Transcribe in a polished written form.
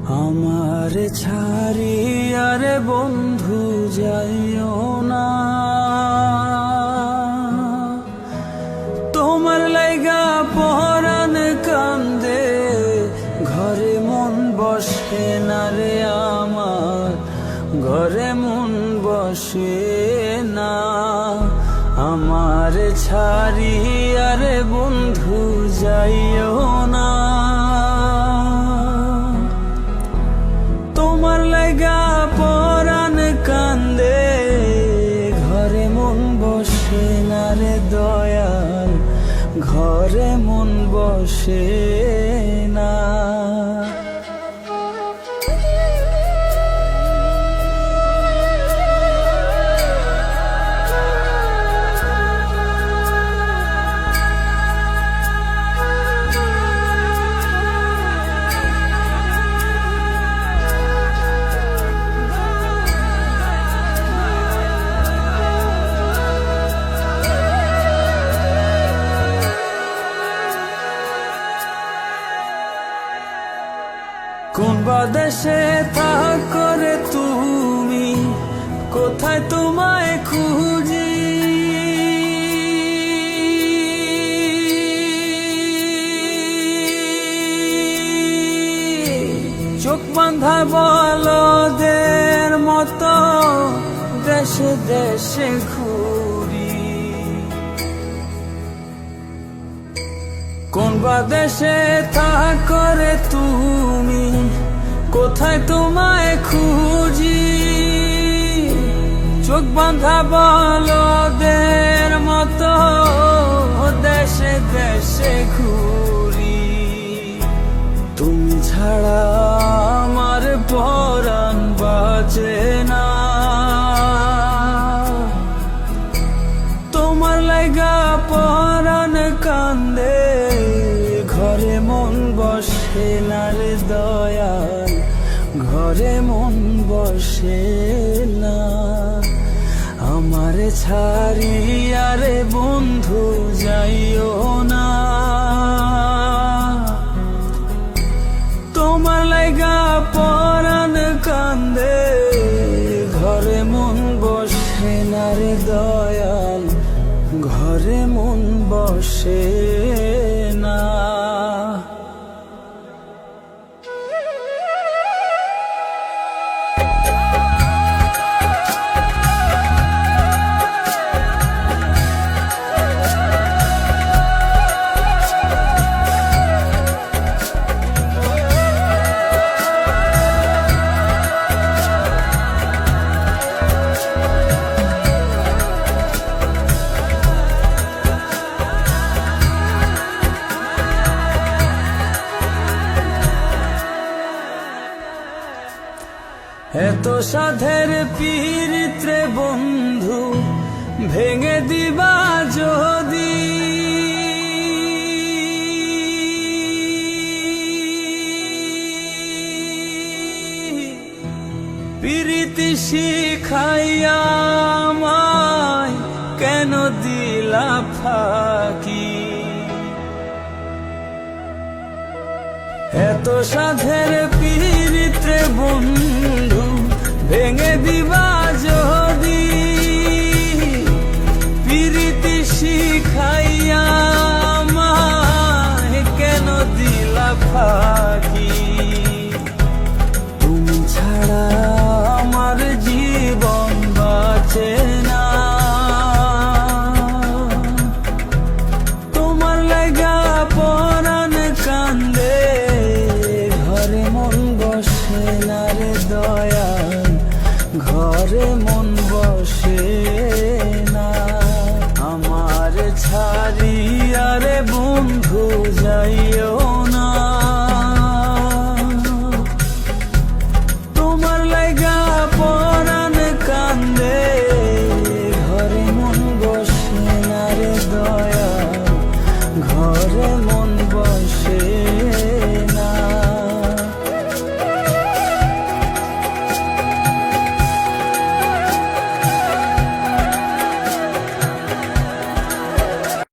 আমার ছাড়িয়া রে বন্ধু যাইও না, তোমার লাইগা পরাণ কান্দে, ঘরে মন বসে না রে আমার, ঘরে মন বসে না। আমার ছাড়িয়া রে বন্ধু যাইও না, তোমার লাইগা পরাণ কান্দে, ঘরে মন বসে না রে দয়াল, ঘরে মন বসে না। কোন বাদেশে থাকো রে তুমি, কোথায় তোমায় খুঁজি, চোখ বাঁধা বলদের মতো দেশে দেশে ঘুরি। কোন বাদেশে থাকো রে তুমি, কোথায় তোমায় খুঁজি, চোখ বাঁধা বলদের মতো দেশে দেশে ঘুরি। তুমি ছাড়া আমার পরাণ বাঁচে না, তোমার লাইগা পরাণ কান্দে, ঘরে মন বসে না রে দয়াল, ঘরে মন বসে না। আমার ছাড়িয়া রে বন্ধু যাইও না, তোমার লাইগা পরাণ কান্দে, ঘরে মন বসে না রে দয়াল, ঘরে মন বসে না। এত সাধের পীড়িত্রে বন্ধু ভেঙে দিবা যদি, পীড়িতি শিখাইয়া আমায় কেন দিলা ফাঁকি। এত সাধের পীড়িত্রে বন্ধু ভেঙে দিবা যদি, পীড়িতি শিখাইয়া আমায় কেন দিলা ফাঁকি। তুমি ছাড়া আমার জীবন বাঁচে না, তোমার লাইগা পরাণ কান্দে, ঘরে মন বসে না রে দয়াল, ঘরে মন বসে না। আমার ছাড়িয়া রে বন্ধু যাইও না, তোমার লাইগা পরাণ কান্দে, ঘরে মন বসে না রে দয়াল, ঘরে